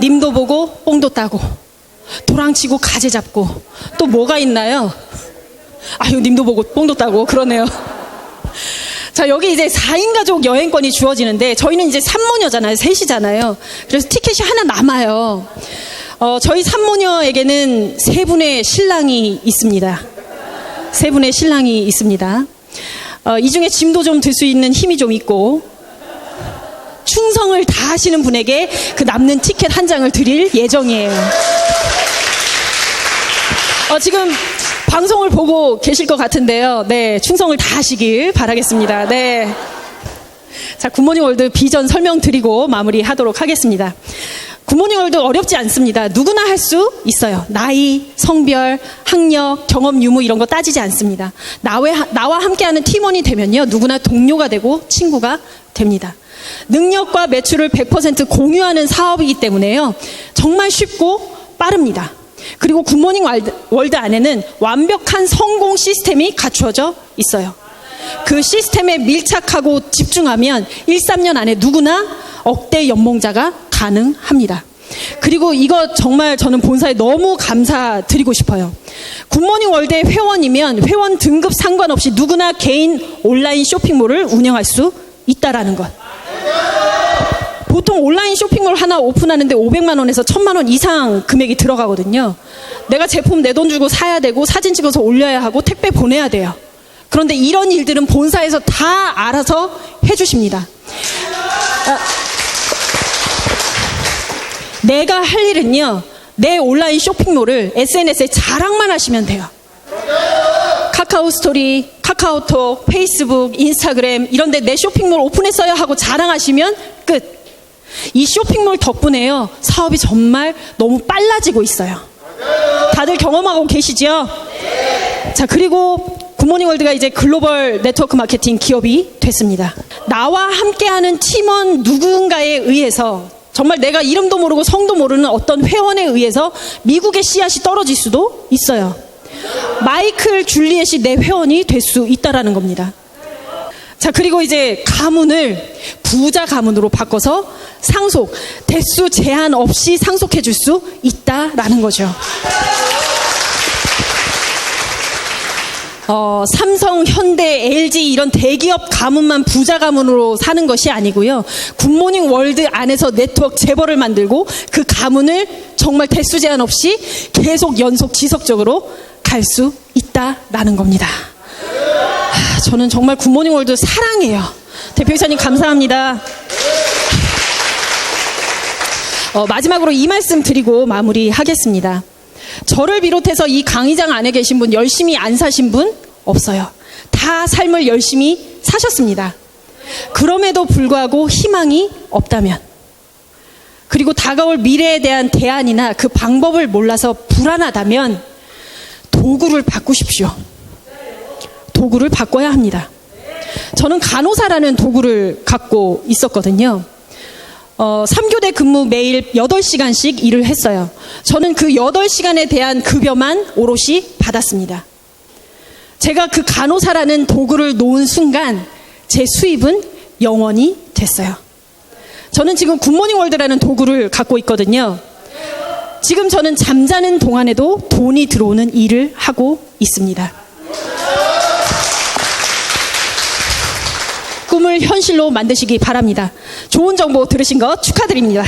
Speaker 1: 님도 보고 뽕도 따고, 도랑치고 가재 잡고, 또 뭐가 있나요? 아유, 님도 보고 뽕도 따고 그러네요. 자, 여기 이제 4인 가족 여행권이 주어지는데, 저희는 이제 산모녀잖아요. 셋이잖아요. 그래서 티켓이 하나 남아요. 저희 산모녀에게는 세 분의 신랑이 있습니다. 세 분의 신랑이 있습니다. 이 중에 짐도 좀 들 수 있는 힘이 좀 있고, 충성을 다하시는 분에게 그 남는 티켓 한 장을 드릴 예정이에요. 지금 방송을 보고 계실 것 같은데요. 네, 충성을 다하시길 바라겠습니다. 네. 자, 굿모닝 월드 비전 설명드리고 마무리하도록 하겠습니다. 굿모닝 월드 어렵지 않습니다. 누구나 할 수 있어요. 나이, 성별, 학력, 경험 유무 이런 거 따지지 않습니다. 나와 함께하는 팀원이 되면요, 누구나 동료가 되고 친구가 됩니다. 능력과 매출을 100% 공유하는 사업이기 때문에요, 정말 쉽고 빠릅니다. 그리고 굿모닝 월드 안에는 완벽한 성공 시스템이 갖추어져 있어요. 그 시스템에 밀착하고 집중하면 1, 3년 안에 누구나 억대 연봉자가 가능합니다. 그리고 이거 정말 저는 본사에 너무 감사드리고 싶어요. 굿모닝 월드의 회원이면 회원 등급 상관없이 누구나 개인 온라인 쇼핑몰을 운영할 수 있다라는 것. 보통 온라인 쇼핑몰 하나 오픈하는데 500만 원에서 1000만 원 이상 금액이 들어가거든요. 내가 제품 내 돈 주고 사야 되고, 사진 찍어서 올려야 하고, 택배 보내야 돼요. 그런데 이런 일들은 본사에서 다 알아서 해주십니다. 내가 할 일은요, 내 온라인 쇼핑몰을 SNS에 자랑만 하시면 돼요. 카카오 스토리, 카카오톡, 페이스북, 인스타그램 이런 데 내 쇼핑몰 오픈했어요 하고 자랑하시면 끝. 이 쇼핑몰 덕분에요, 사업이 정말 너무 빨라지고 있어요. 다들 경험하고 계시죠? 자, 그리고 굿모닝 월드가 이제 글로벌 네트워크 마케팅 기업이 됐습니다. 나와 함께하는 팀원 누군가에 의해서, 정말 내가 이름도 모르고 성도 모르는 어떤 회원에 의해서 미국의 씨앗이 떨어질 수도 있어요. 마이클 줄리엣이 내 회원이 될 수 있다라는 겁니다. 자, 그리고 이제 가문을 부자 가문으로 바꿔서 상속, 대수 제한 없이 상속해 줄 수 있다라는 거죠. 삼성, 현대, LG 이런 대기업 가문만 부자 가문으로 사는 것이 아니고요. 굿모닝 월드 안에서 네트워크 재벌을 만들고 그 가문을 정말 대수 제한 없이 계속 연속 지속적으로 갈 수 있다라는 겁니다. 저는 정말 굿모닝 월드 사랑해요. 대표이사님 감사합니다. 마지막으로 이 말씀 드리고 마무리하겠습니다. 저를 비롯해서 이 강의장 안에 계신 분, 열심히 안 사신 분 없어요. 다 삶을 열심히 사셨습니다. 그럼에도 불구하고 희망이 없다면, 그리고 다가올 미래에 대한 대안이나 그 방법을 몰라서 불안하다면 도구를 바꾸십시오. 도구를 바꿔야 합니다. 저는 간호사라는 도구를 갖고 있었거든요. 3교대 근무 매일 8시간씩 일을 했어요. 저는 그 8시간에 대한 급여만 오롯이 받았습니다. 제가 그 간호사라는 도구를 놓은 순간 제 수입은 영원히 됐어요. 저는 지금 굿모닝 월드라는 도구를 갖고 있거든요. 지금 저는 잠자는 동안에도 돈이 들어오는 일을 하고 있습니다. 꿈을 현실로 만드시기 바랍니다. 좋은 정보 들으신 거 축하드립니다.